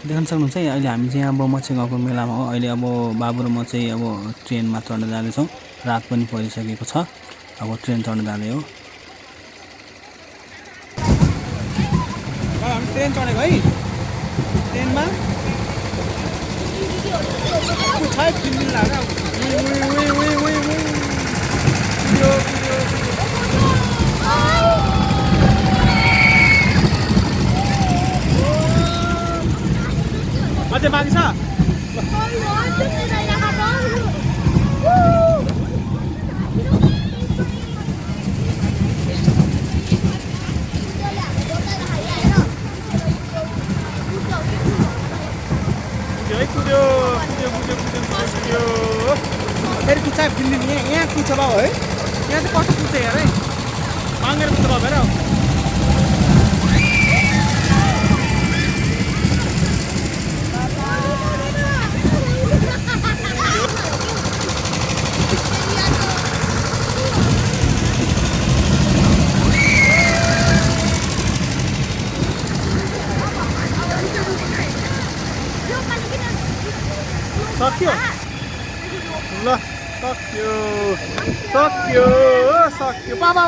देख्न सक्नुहुन्छ है अहिले हामी चाहिँ अब मच्छे गाउँको मेलामा हो। अहिले अब बाबु र म चाहिँ अब ट्रेनमा चढ्न जाँदैछौँ। रात पनि परिसकेको छ। अब ट्रेन चढ्न जाँदै हो। हामी ट्रेन चढेको है। ट्रेनमा अझै बाँकी छ। फेरि कुच्चा फिल्म यहाँ कुछ भयो है। यहाँ चाहिँ कस्तो कुच्छ हेर है। मागेर कुच्छ भयो हेर। सक्यो ल सक्यो सक्यो सक्यो बाबा